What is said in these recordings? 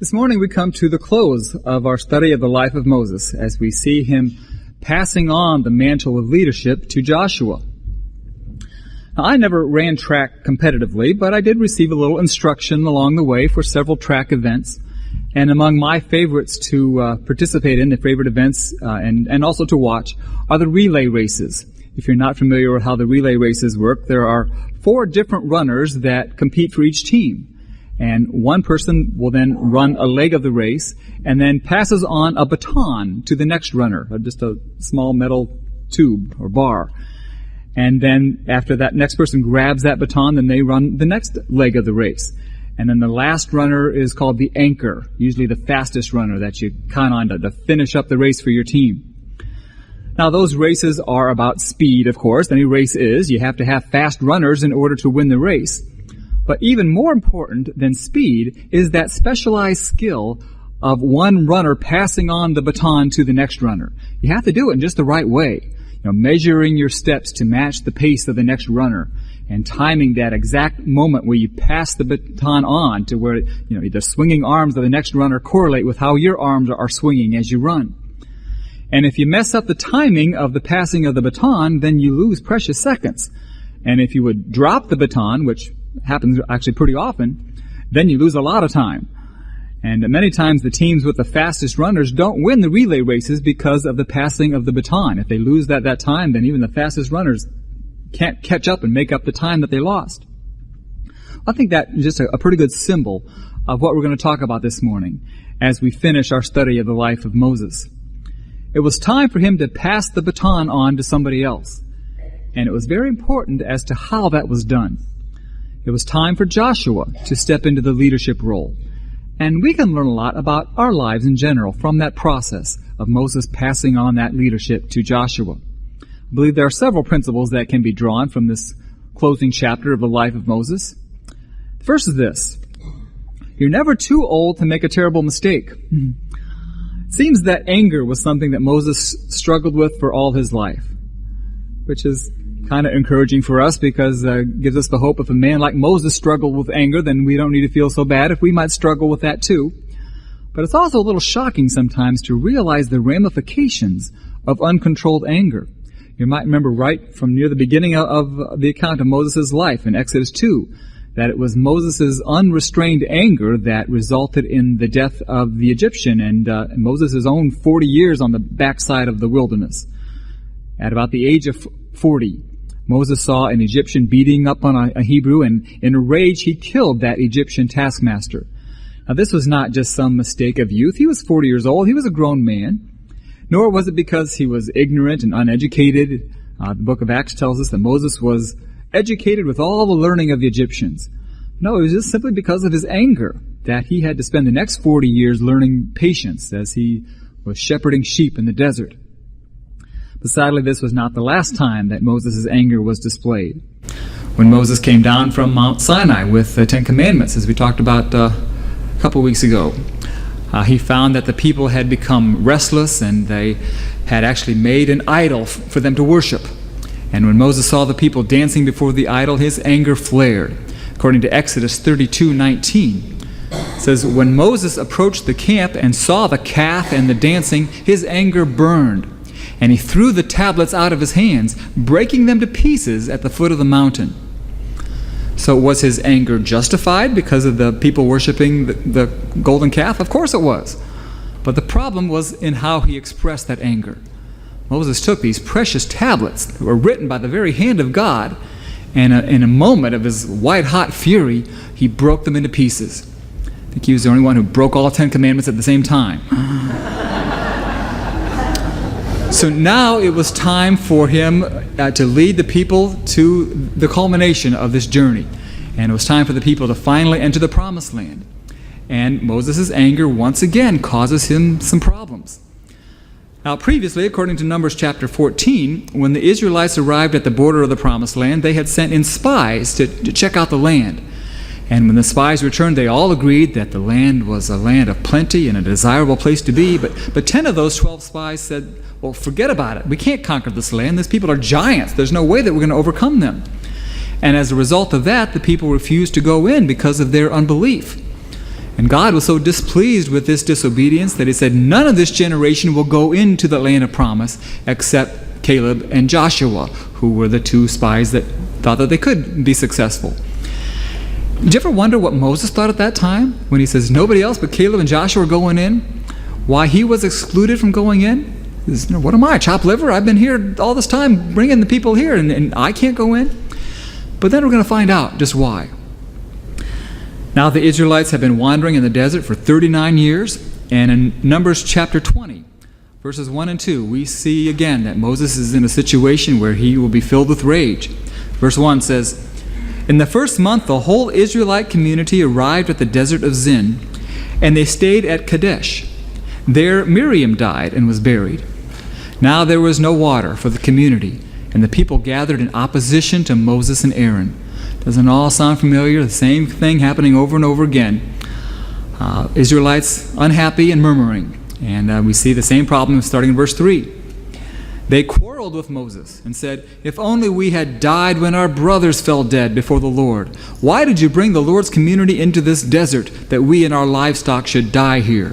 This morning we come to the close of our study of the life of Moses as we see him passing on the mantle of leadership to Joshua. Now, I never ran track competitively, but I did receive a little instruction along the way for several track events. And among my favorites to participate in, the favorite events and also to watch, are the relay races. If you're not familiar with how the relay races work, there are 4 different runners that compete for each team. And one person will then run a leg of the race and then passes on a baton to the next runner, just a small metal tube or bar. And then after that next person grabs that baton, then they run the next leg of the race. And then the last runner is called the anchor, usually the fastest runner that you count on to finish up the race for your team. Now, those races are about speed, of course. Any race is. You have to have fast runners in order to win the race. But even more important than speed is that specialized skill of one runner passing on the baton to the next runner. You have to do it in just the right way. Measuring your steps to match the pace of the next runner and timing that exact moment where you pass the baton on to where, the swinging arms of the next runner correlate with how your arms are swinging as you run. And if you mess up the timing of the passing of the baton, then you lose precious seconds. And if you would drop the baton, which happens actually pretty often, then you lose a lot of time. And many times the teams with the fastest runners don't win the relay races because of the passing of the baton. If they lose that time, then even the fastest runners can't catch up and make up the time that they lost. I think that is just a pretty good symbol of what we're going to talk about this morning as we finish our study of the life of Moses. It was time for him to pass the baton on to somebody else. And it was very important as to how that was done. It was time for Joshua to step into the leadership role. And we can learn a lot about our lives in general from that process of Moses passing on that leadership to Joshua. I believe there are several principles that can be drawn from this closing chapter of the life of Moses. The first is this: you're never too old to make a terrible mistake. It seems that anger was something that Moses struggled with for all his life, which is kind of encouraging for us because it gives us the hope if a man like Moses struggled with anger, then we don't need to feel so bad if we might struggle with that too. But it's also a little shocking sometimes to realize the ramifications of uncontrolled anger. You might remember right from near the beginning of the account of Moses' life in Exodus 2, that it was Moses' unrestrained anger that resulted in the death of the Egyptian and Moses' own 40 years on the backside of the wilderness. At about the age of 40, Moses saw an Egyptian beating up on a Hebrew, and in a rage he killed that Egyptian taskmaster. Now, this was not just some mistake of youth. He was 40 years old. He was a grown man. Nor was it because he was ignorant and uneducated. The book of Acts tells us that Moses was educated with all the learning of the Egyptians. No, it was just simply because of his anger that he had to spend the next 40 years learning patience as he was shepherding sheep in the desert. But sadly, this was not the last time that Moses' anger was displayed. When Moses came down from Mount Sinai with the 10 Commandments, as we talked about a couple weeks ago, he found that the people had become restless and they had actually made an idol for them to worship. And when Moses saw the people dancing before the idol, his anger flared. According to Exodus 32:19, it says, when Moses approached the camp and saw the calf and the dancing, his anger burned. And he threw the tablets out of his hands, breaking them to pieces at the foot of the mountain. So was his anger justified because of the people worshiping the golden calf? Of course it was. But the problem was in how he expressed that anger. Moses took these precious tablets that were written by the very hand of God, and in a moment of his white-hot fury, he broke them into pieces. I think he was the only one who broke all 10 commandments at the same time. So now it was time for him to lead the people to the culmination of this journey. And it was time for the people to finally enter the promised land. And Moses' anger once again causes him some problems. Now previously, according to Numbers chapter 14, when the Israelites arrived at the border of the promised land, they had sent in spies to check out the land. And when the spies returned, they all agreed that the land was a land of plenty and a desirable place to be. But 10 of those 12 spies said, well, forget about it. We can't conquer this land. These people are giants. There's no way that we're going to overcome them. And as a result of that, the people refused to go in because of their unbelief. And God was so displeased with this disobedience that he said, none of this generation will go into the land of promise except Caleb and Joshua, who were the two spies that thought that they could be successful. Did you ever wonder what Moses thought at that time when he says nobody else but Caleb and Joshua are going in? Why he was excluded from going in? He says, what am I, chopped liver? I've been here all this time bringing the people here and I can't go in? But then we're going to find out just why. Now the Israelites have been wandering in the desert for 39 years, and in Numbers chapter 20, verses 1 and 2, we see again that Moses is in a situation where he will be filled with rage. Verse 1 says, in the first month the whole Israelite community arrived at the desert of Zin, and they stayed at Kadesh. There Miriam died and was buried. Now there was no water for the community, and the people gathered in opposition to Moses and Aaron. Doesn't all sound familiar? The same thing happening over and over again. Israelites unhappy and murmuring. And we see the same problem starting in verse 3. They quarreled with Moses and said, if only we had died when our brothers fell dead before the Lord. Why did you bring the Lord's community into this desert that we and our livestock should die here?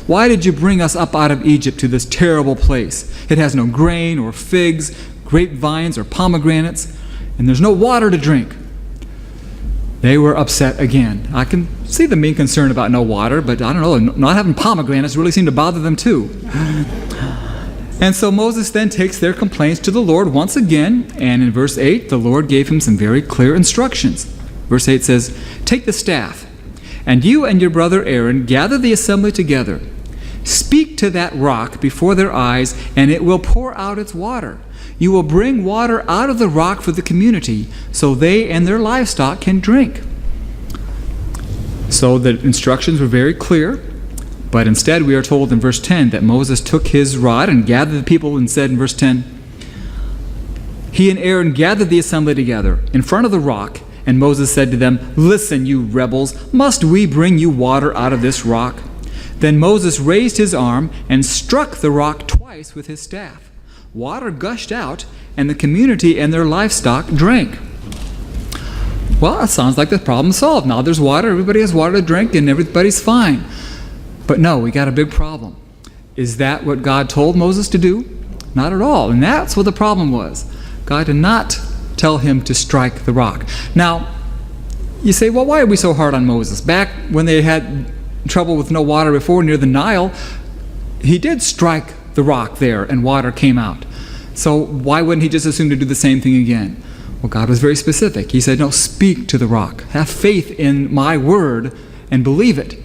Why did you bring us up out of Egypt to this terrible place? It has no grain or figs, grapevines or pomegranates, and there's no water to drink. They were upset again. I can see them being concerned about no water, but I don't know, not having pomegranates really seemed to bother them too. And so Moses then takes their complaints to the Lord once again, and in verse 8, the Lord gave him some very clear instructions. Verse 8 says, take the staff, and you and your brother Aaron gather the assembly together. Speak to that rock before their eyes, and it will pour out its water. You will bring water out of the rock for the community, so they and their livestock can drink. So the instructions were very clear, but instead we are told in verse 10 that Moses took his rod and gathered the people and said in verse 10, he and Aaron gathered the assembly together in front of the rock, and Moses said to them, listen, you rebels, must we bring you water out of this rock? Then Moses raised his arm and struck the rock twice with his staff. Water gushed out, and the community and their livestock drank. Well, that sounds like the problem solved. Now there's water, everybody has water to drink, and everybody's fine. But no, we got a big problem. Is that what God told Moses to do? Not at all. And that's what the problem was. God did not tell him to strike the rock. Now, you say, well, why are we so hard on Moses? Back when they had trouble with no water before near the Nile, he did strike the rock there and water came out. So why wouldn't he just assume to do the same thing again? Well, God was very specific. He said, no, speak to the rock. Have faith in my word and believe it.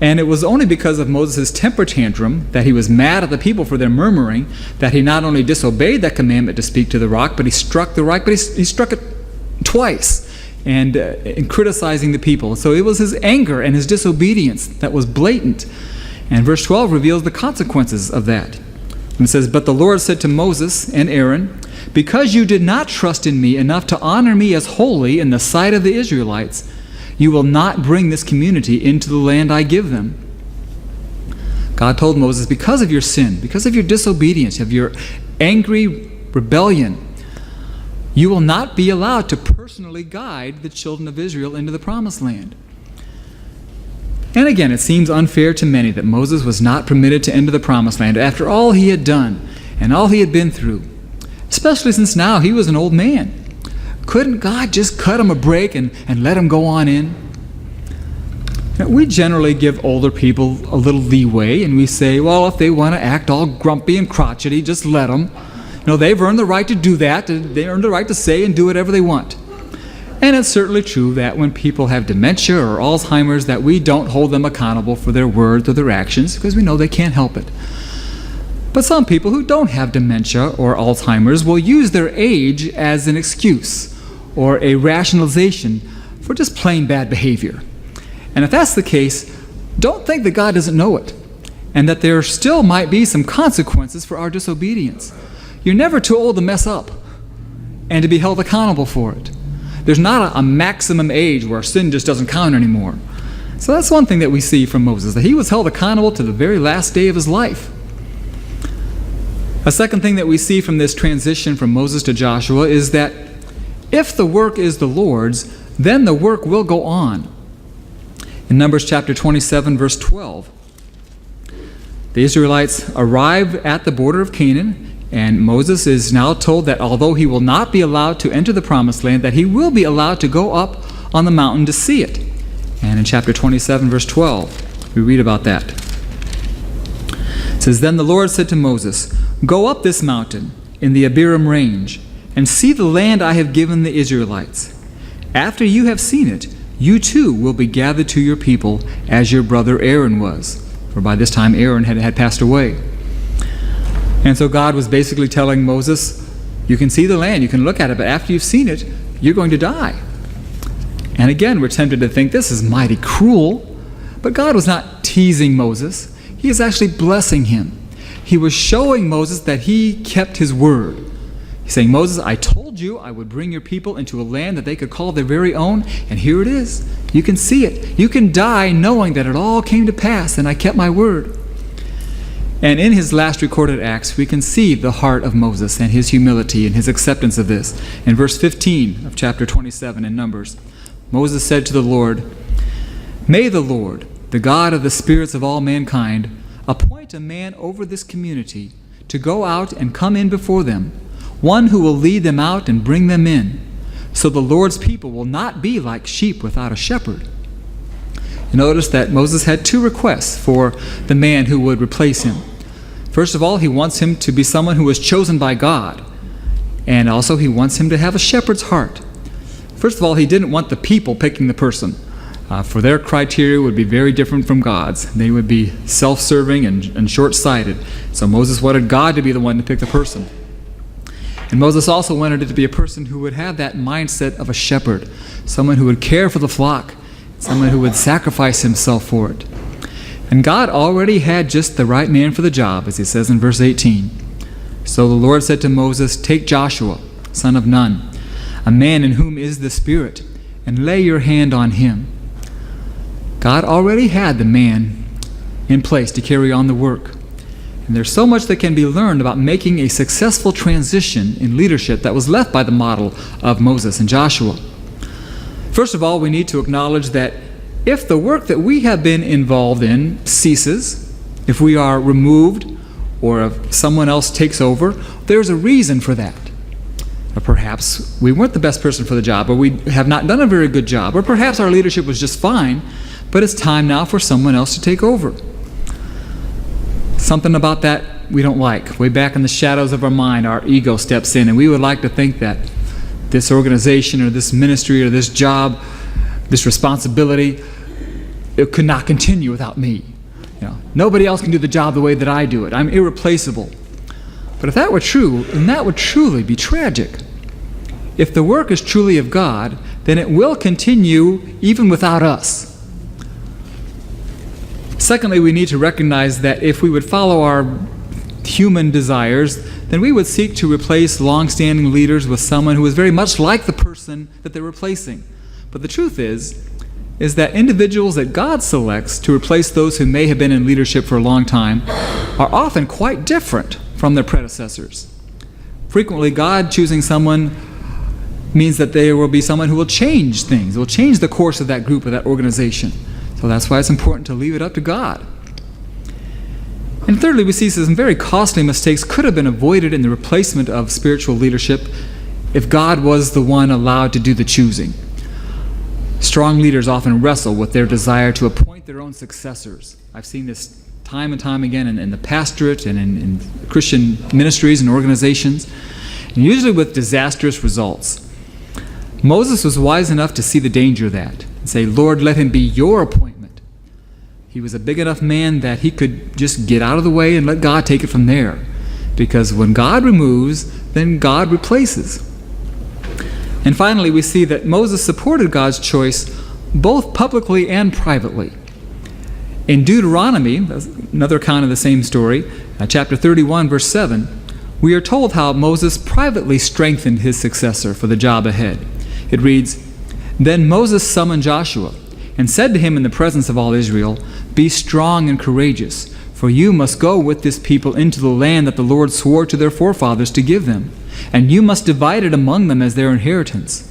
And it was only because of Moses' temper tantrum, that he was mad at the people for their murmuring, that he not only disobeyed that commandment to speak to the rock, but he struck the rock, but he struck it twice and in criticizing the people. So it was his anger and his disobedience that was blatant. And verse 12 reveals the consequences of that. And it says, but the Lord said to Moses and Aaron, because you did not trust in me enough to honor me as holy in the sight of the Israelites, you will not bring this community into the land I give them. God told Moses, because of your sin, because of your disobedience, of your angry rebellion, you will not be allowed to personally guide the children of Israel into the promised land. And again, it seems unfair to many that Moses was not permitted to enter the promised land after all he had done and all he had been through, especially since now he was an old man. Couldn't God just cut him a break and let him go on in? Now, we generally give older people a little leeway, and we say, well, if they want to act all grumpy and crotchety, just let them. You know, they've earned the right to do that. They earned the right to say and do whatever they want. And it's certainly true that when people have dementia or Alzheimer's, that we don't hold them accountable for their words or their actions because we know they can't help it. But some people who don't have dementia or Alzheimer's will use their age as an excuse or a rationalization for just plain bad behavior. And if that's the case, don't think that God doesn't know it and that there still might be some consequences for our disobedience. You're never too old to mess up and to be held accountable for it. There's not a maximum age where sin just doesn't count anymore. So that's one thing that we see from Moses, that he was held accountable to the very last day of his life. A second thing that we see from this transition from Moses to Joshua is that if the work is the Lord's, then the work will go on. In Numbers chapter 27, verse 12, the Israelites arrive at the border of Canaan, and Moses is now told that although he will not be allowed to enter the promised land, that he will be allowed to go up on the mountain to see it. And in chapter 27, verse 12, we read about that. It says, "Then the Lord said to Moses, 'Go up this mountain in the Abiram range, and see the land I have given the Israelites. After you have seen it, you too will be gathered to your people as your brother Aaron was.'" For by this time Aaron had passed away. And so God was basically telling Moses, you can see the land, you can look at it, but after you've seen it, you're going to die. And again, we're tempted to think this is mighty cruel, but God was not teasing Moses. He is actually blessing him. He was showing Moses that he kept his word. He's saying, Moses, I told you I would bring your people into a land that they could call their very own, and here it is. You can see it. You can die knowing that it all came to pass, and I kept my word. And in his last recorded acts, we can see the heart of Moses and his humility and his acceptance of this. In verse 15 of chapter 27 in Numbers, Moses said to the Lord, "May the Lord, the God of the spirits of all mankind, appoint a man over this community to go out and come in before them, one who will lead them out and bring them in, so the Lord's people will not be like sheep without a shepherd." You notice that Moses had two requests for the man who would replace him. First of all, he wants him to be someone who was chosen by God, and also he wants him to have a shepherd's heart. First of all, he didn't want the people picking the person, for their criteria would be very different from God's. They would be self-serving and short-sighted. So Moses wanted God to be the one to pick the person. And Moses also wanted it to be a person who would have that mindset of a shepherd, someone who would care for the flock, someone who would sacrifice himself for it. And God already had just the right man for the job, as he says in verse 18. So the Lord said to Moses, "Take Joshua, son of Nun, a man in whom is the Spirit, and lay your hand on him." God already had the man in place to carry on the work. And there's so much that can be learned about making a successful transition in leadership that was left by the model of Moses and Joshua. First of all, we need to acknowledge that if the work that we have been involved in ceases, if we are removed, or if someone else takes over, there's a reason for that. Or perhaps we weren't the best person for the job, or we have not done a very good job, or perhaps our leadership was just fine, but it's time now for someone else to take over. Something about that we don't like. Way back in the shadows of our mind, our ego steps in, and we would like to think that this organization or this ministry or this job, this responsibility, it could not continue without me. Nobody else can do the job the way that I do it. I'm irreplaceable. But if that were true, then that would truly be tragic. If the work is truly of God, then it will continue even without us. Secondly, we need to recognize that if we would follow our human desires, then we would seek to replace long-standing leaders with someone who is very much like the person that they're replacing. But the truth is that individuals that God selects to replace those who may have been in leadership for a long time are often quite different from their predecessors. Frequently, God choosing someone means that there will be someone who will change things, will change the course of that group or that organization. So that's why it's important to leave it up to God. And thirdly, we see some very costly mistakes could have been avoided in the replacement of spiritual leadership if God was the one allowed to do the choosing. Strong leaders often wrestle with their desire to appoint their own successors. I've seen this time and time again in the pastorate and in Christian ministries and organizations, and usually with disastrous results. Moses was wise enough to see the danger of that and say, "Lord, let him be your appointment." He was a big enough man that he could just get out of the way and let God take it from there. Because when God removes, then God replaces. And finally, we see that Moses supported God's choice both publicly and privately. In Deuteronomy, another account of the same story, chapter 31, verse 7, we are told how Moses privately strengthened his successor for the job ahead. It reads, "Then Moses summoned Joshua and said to him in the presence of all Israel, 'Be strong and courageous, for you must go with this people into the land that the Lord swore to their forefathers to give them, and you must divide it among them as their inheritance.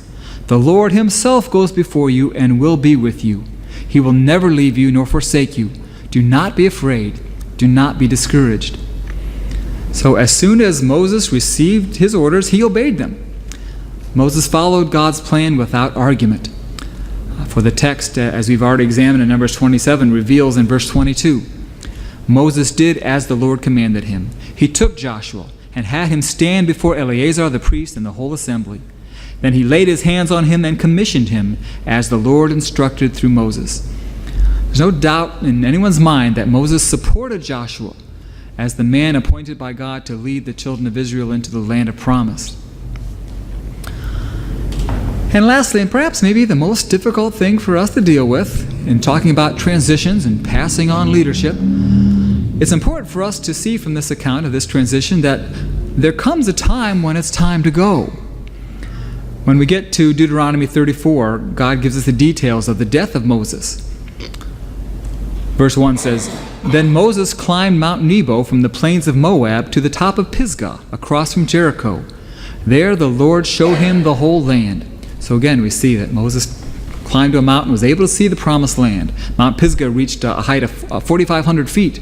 The Lord himself goes before you and will be with you. He will never leave you nor forsake you. Do not be afraid. Do not be discouraged." So as soon as Moses received his orders, he obeyed them. Moses followed God's plan without argument. For the text, as we've already examined in Numbers 27, reveals in verse 22, Moses did as the Lord commanded him. He took Joshua and had him stand before Eleazar the priest and the whole assembly. Then he laid his hands on him and commissioned him as the Lord instructed through Moses. There's no doubt in anyone's mind that Moses supported Joshua as the man appointed by God to lead the children of Israel into the land of promise. And lastly, and perhaps maybe the most difficult thing for us to deal with in talking about transitions and passing on leadership, it's important for us to see from this account of this transition that there comes a time when it's time to go. When we get to Deuteronomy 34, God gives us the details of the death of Moses. Verse 1 says, "Then Moses climbed Mount Nebo from the plains of Moab to the top of Pisgah, across from Jericho. There the Lord showed him the whole land." So again, we see that Moses climbed to a mountain, was able to see the promised land. Mount Pisgah reached a height of 4,500 feet.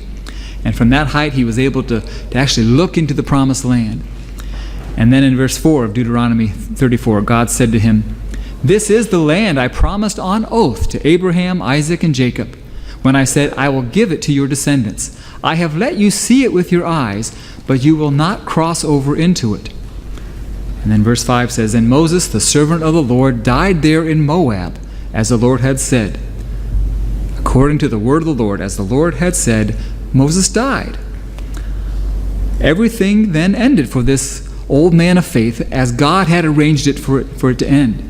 And from that height, he was able to actually look into the promised land. And then in verse 4 of Deuteronomy 34, God said to him, "This is the land I promised on oath to Abraham, Isaac, and Jacob, when I said, I will give it to your descendants. I have let you see it with your eyes, but you will not cross over into it." And then verse 5 says, "And Moses, the servant of the Lord, died there in Moab, as the Lord had said." According to the word of the Lord, as the Lord had said, Moses died. Everything then ended for this old man of faith as God had arranged it for it to end.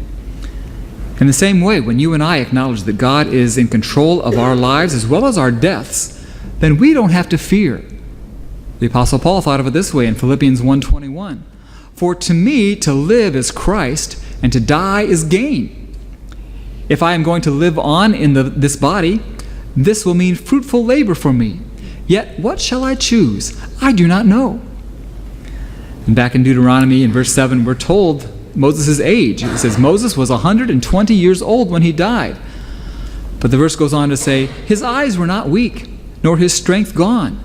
In the same way, when you and I acknowledge that God is in control of our lives as well as our deaths, then we don't have to fear. The Apostle Paul thought of it this way in Philippians 1:21. "For to me to live is Christ, and to die is gain. If I am going to live on in this body, this will mean fruitful labor for me. Yet what shall I choose? I do not know." And back in Deuteronomy in verse 7, we're told Moses' age. It says Moses was 120 years old when he died. But the verse goes on to say, "His eyes were not weak, nor his strength gone."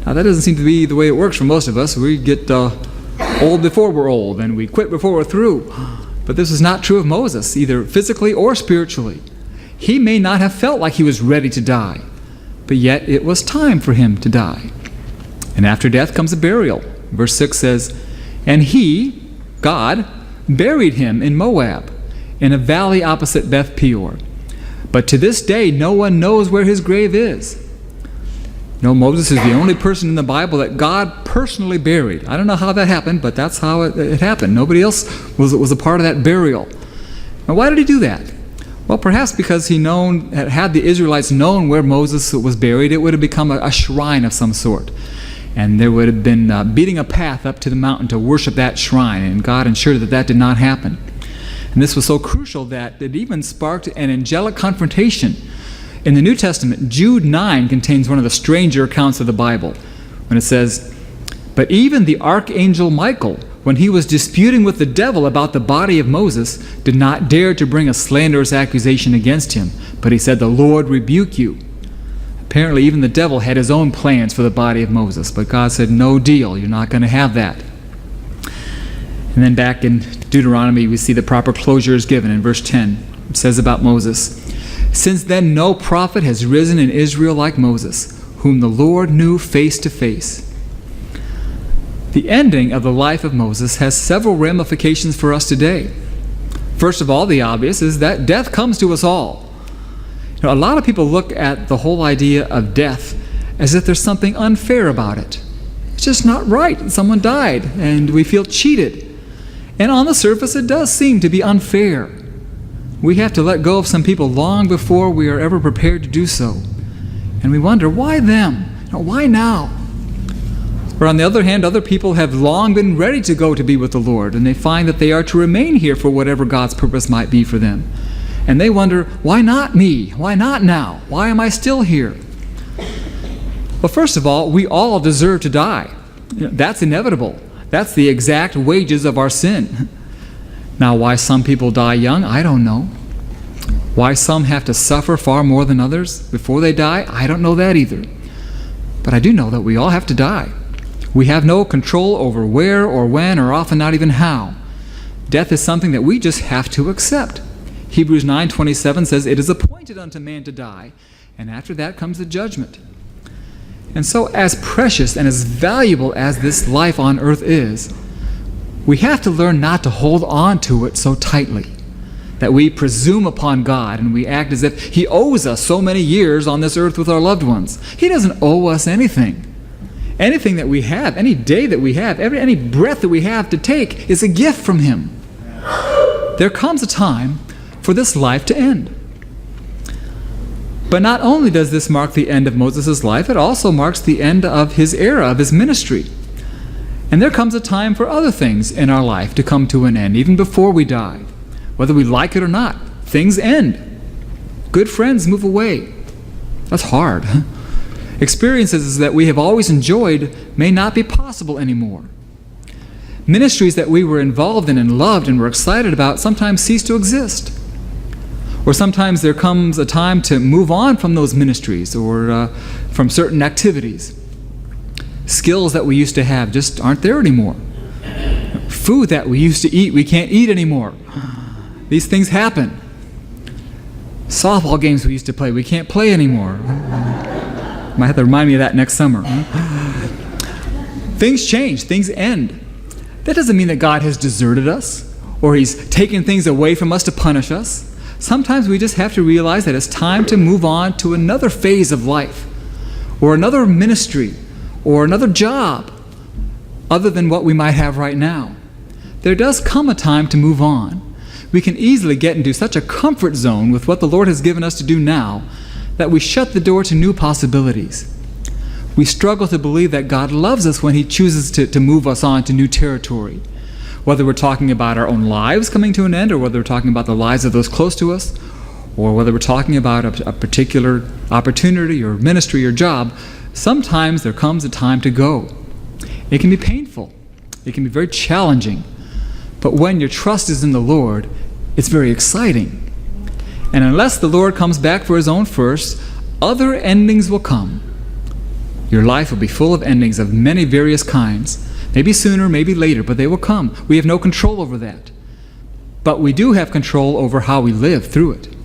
Now that doesn't seem to be the way it works for most of us. We get old before we're old, and we quit before we're through. But this is not true of Moses, either physically or spiritually. He may not have felt like he was ready to die, but yet it was time for him to die. And after death comes a burial. Verse 6 says, "And he," God, "buried him in Moab, in a valley opposite Beth Peor. But to this day no one knows where his grave is." No, Moses is the only person in the Bible that God personally buried. I don't know how that happened, but that's how it happened. Nobody else was a part of that burial. Now, why did he do that? Well, perhaps because had the Israelites known where Moses was buried, it would have become a shrine of some sort. And there would have been beating a path up to the mountain to worship that shrine, and God ensured that did not happen. And this was so crucial that it even sparked an angelic confrontation. In the New Testament, Jude 9 contains one of the stranger accounts of the Bible, when it says, "But even the archangel Michael, when he was disputing with the devil about the body of Moses, did not dare to bring a slanderous accusation against him, but he said, 'The Lord rebuke you.'" Apparently even the devil had his own plans for the body of Moses, but God said, "No deal, you're not going to have that." And then back in Deuteronomy, we see the proper closure is given in verse 10. It says about Moses, "Since then no prophet has risen in Israel like Moses, whom the Lord knew face to face." The ending of the life of Moses has several ramifications for us today. First of all, the obvious is that death comes to us all. A lot of people look at the whole idea of death as if there's something unfair about it. It's just not right. Someone died, and we feel cheated. And on the surface, it does seem to be unfair. We have to let go of some people long before we are ever prepared to do so. And we wonder, why them? Why now? Or on the other hand, other people have long been ready to go to be with the Lord, and they find that they are to remain here for whatever God's purpose might be for them. And they wonder, why not me? Why not now? Why am I still here? Well, first of all, we all deserve to die. That's inevitable. That's the exact wages of our sin. Now, why some people die young, I don't know. Why some have to suffer far more than others before they die, I don't know that either. But I do know that we all have to die. We have no control over where or when or often not even how. Death is something that we just have to accept. Hebrews 9:27 says, "It is appointed unto man to die, and after that comes the judgment." And so as precious and as valuable as this life on earth is, we have to learn not to hold on to it so tightly, that we presume upon God and we act as if He owes us so many years on this earth with our loved ones. He doesn't owe us anything. Anything that we have, any day that we have, any breath that we have to take is a gift from Him. There comes a time for this life to end. But not only does this mark the end of Moses' life, it also marks the end of his era, of his ministry. And there comes a time for other things in our life to come to an end, even before we die. Whether we like it or not, things end. Good friends move away. That's hard. Experiences that we have always enjoyed may not be possible anymore. Ministries that we were involved in and loved and were excited about sometimes cease to exist. Or sometimes there comes a time to move on from those ministries or from certain activities. Skills that we used to have just aren't there anymore. Food that we used to eat, we can't eat anymore. These things happen. Softball games we used to play, we can't play anymore. Might have to remind me of that next summer. Things change, things end. That doesn't mean that God has deserted us or He's taken things away from us to punish us. Sometimes we just have to realize that it's time to move on to another phase of life or another ministry or another job other than what we might have right now. There does come a time to move on. We can easily get into such a comfort zone with what the Lord has given us to do now that we shut the door to new possibilities. We struggle to believe that God loves us when He chooses to move us on to new territory. Whether we're talking about our own lives coming to an end, or whether we're talking about the lives of those close to us, or whether we're talking about a particular opportunity or ministry or job, sometimes there comes a time to go. It can be painful. It can be very challenging. But when your trust is in the Lord, it's very exciting. And unless the Lord comes back for His own first, other endings will come. Your life will be full of endings of many various kinds. Maybe sooner, maybe later, but they will come. We have no control over that. But we do have control over how we live through it.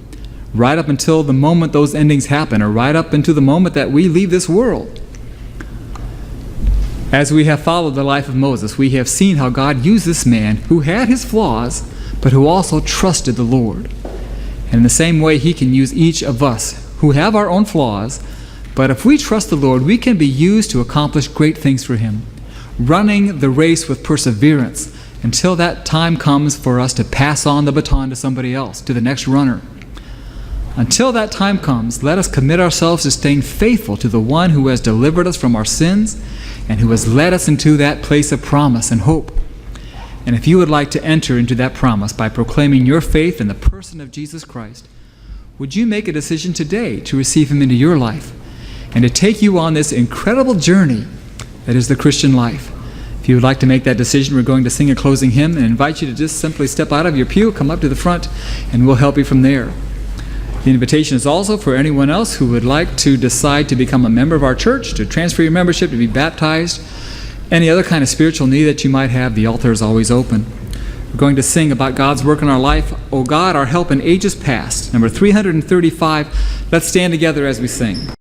Right up until the moment those endings happen, or right up until the moment that we leave this world. As we have followed the life of Moses, we have seen how God used this man who had his flaws, but who also trusted the Lord. And in the same way, He can use each of us who have our own flaws, but if we trust the Lord, we can be used to accomplish great things for Him, running the race with perseverance until that time comes for us to pass on the baton to somebody else, to the next runner. Until that time comes, let us commit ourselves to staying faithful to the one who has delivered us from our sins and who has led us into that place of promise and hope. And if you would like to enter into that promise by proclaiming your faith in the person of Jesus Christ, would you make a decision today to receive Him into your life and to take you on this incredible journey that is the Christian life? If you would like to make that decision, we're going to sing a closing hymn and invite you to just simply step out of your pew, come up to the front, and we'll help you from there. The invitation is also for anyone else who would like to decide to become a member of our church, to transfer your membership, to be baptized, any other kind of spiritual need that you might have. The altar is always open. We're going to sing about God's work in our life, O God, our help in ages past, number 335. Let's stand together as we sing.